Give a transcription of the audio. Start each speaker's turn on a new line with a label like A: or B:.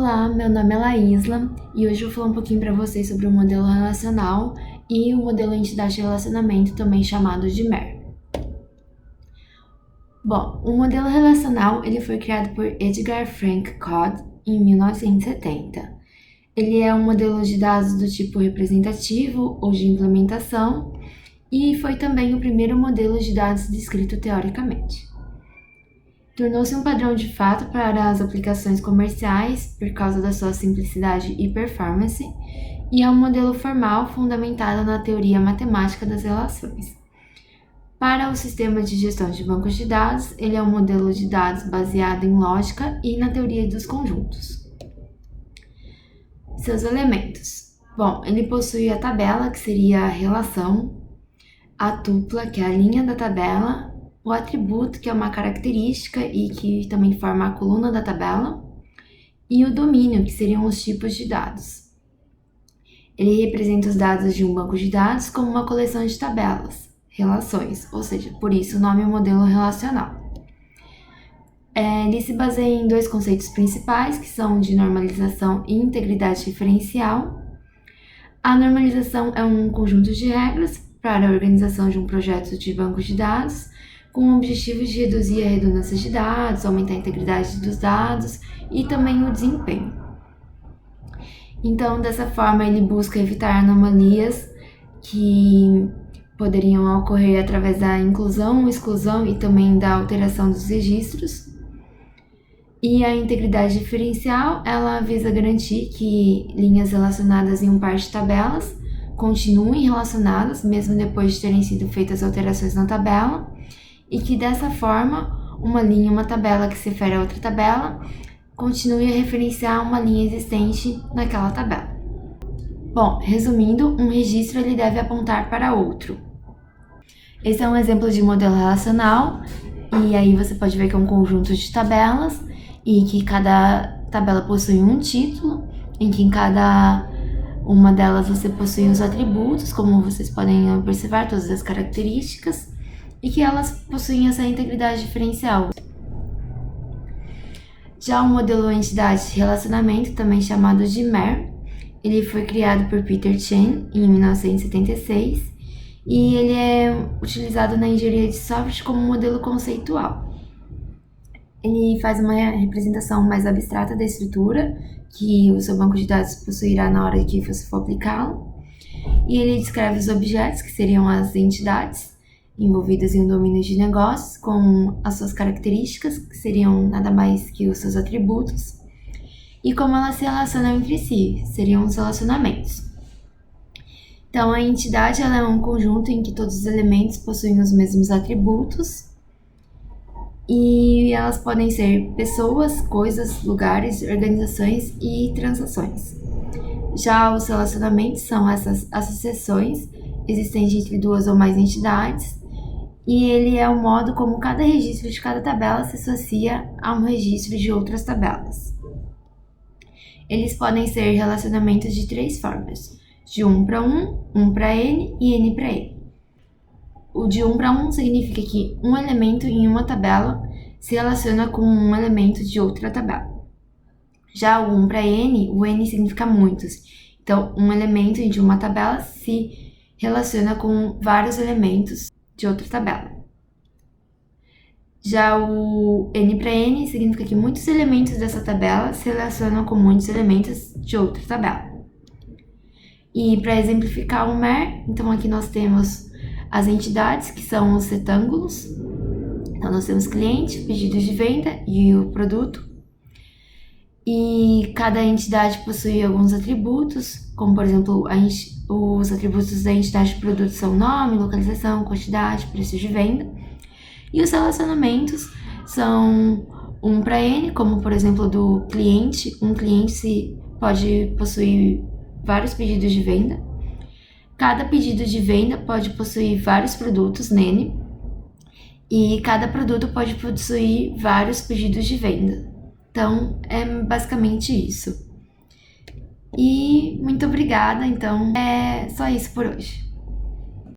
A: Olá, meu nome é Laísla e hoje eu vou falar um pouquinho para vocês sobre o modelo relacional e o modelo entidade de relacionamento, também chamado de MER. Bom, o modelo relacional ele foi criado por Edgar Frank Codd em 1970. Ele é um modelo de dados do tipo representativo ou de implementação e foi também o primeiro modelo de dados descrito teoricamente. Tornou-se um padrão de fato para as aplicações comerciais por causa da sua simplicidade e performance, e é um modelo formal fundamentado na teoria matemática das relações. Para o sistema de gestão de bancos de dados, ele é um modelo de dados baseado em lógica e na teoria dos conjuntos. Seus elementos. Bom, ele possui a tabela, que seria a relação, a tupla, que é a linha da tabela, o atributo, que é uma característica e que também forma a coluna da tabela, e o domínio, que seriam os tipos de dados. Ele representa os dados de um banco de dados como uma coleção de tabelas, relações, ou seja, por isso o nome é modelo relacional. Ele se baseia em dois conceitos principais, que são de normalização e integridade referencial. A normalização é um conjunto de regras para a organização de um projeto de banco de dados, com o objetivo de reduzir a redundância de dados, aumentar a integridade dos dados e também o desempenho. Então, dessa forma, ele busca evitar anomalias que poderiam ocorrer através da inclusão, exclusão e também da alteração dos registros. E a integridade diferencial, ela visa garantir que linhas relacionadas em um par de tabelas continuem relacionadas, mesmo depois de terem sido feitas alterações na tabela, e que dessa forma, uma linha e uma tabela que se refere a outra tabela continue a referenciar uma linha existente naquela tabela. Bom, resumindo, um registro ele deve apontar para outro. Esse é um exemplo de modelo relacional, e aí você pode ver que é um conjunto de tabelas, e que cada tabela possui um título, em que em cada uma delas você possui os atributos, como vocês podem observar, todas as características, e que elas possuem essa integridade diferencial. Já o modelo entidade de relacionamento, também chamado de MER, ele foi criado por Peter Chen em 1976 e ele é utilizado na engenharia de software como modelo conceitual. Ele faz uma representação mais abstrata da estrutura que o seu banco de dados possuirá na hora que você for aplicá-lo, e ele descreve os objetos, que seriam as entidades, envolvidas em um domínio de negócios, com as suas características, que seriam nada mais que os seus atributos, e como elas se relacionam entre si, seriam os relacionamentos. Então, a entidade ela é um conjunto em que todos os elementos possuem os mesmos atributos, e elas podem ser pessoas, coisas, lugares, organizações e transações. Já os relacionamentos são essas associações existentes entre duas ou mais entidades, e ele é o modo como cada registro de cada tabela se associa a um registro de outras tabelas. Eles podem ser relacionamentos de três formas: de 1 para 1, 1 para n e n para n. O de 1 para 1 significa que um elemento em uma tabela se relaciona com um elemento de outra tabela. Já o 1 para n, o n significa muitos. Então, um elemento de uma tabela se relaciona com vários elementos de outra tabela. Já o n para n significa que muitos elementos dessa tabela se relacionam com muitos elementos de outra tabela. E para exemplificar o MER, então aqui nós temos as entidades, que são os retângulos. Então nós temos cliente, pedidos de venda e o produto. E cada entidade possui alguns atributos, como por exemplo, os atributos da entidade de produto são nome, localização, quantidade, preço de venda. E os relacionamentos são 1 para n, como por exemplo do cliente. Um cliente pode possuir vários pedidos de venda. Cada pedido de venda pode possuir vários produtos nele. E cada produto pode possuir vários pedidos de venda. Então, é basicamente isso. E muito obrigada, então é só isso por hoje.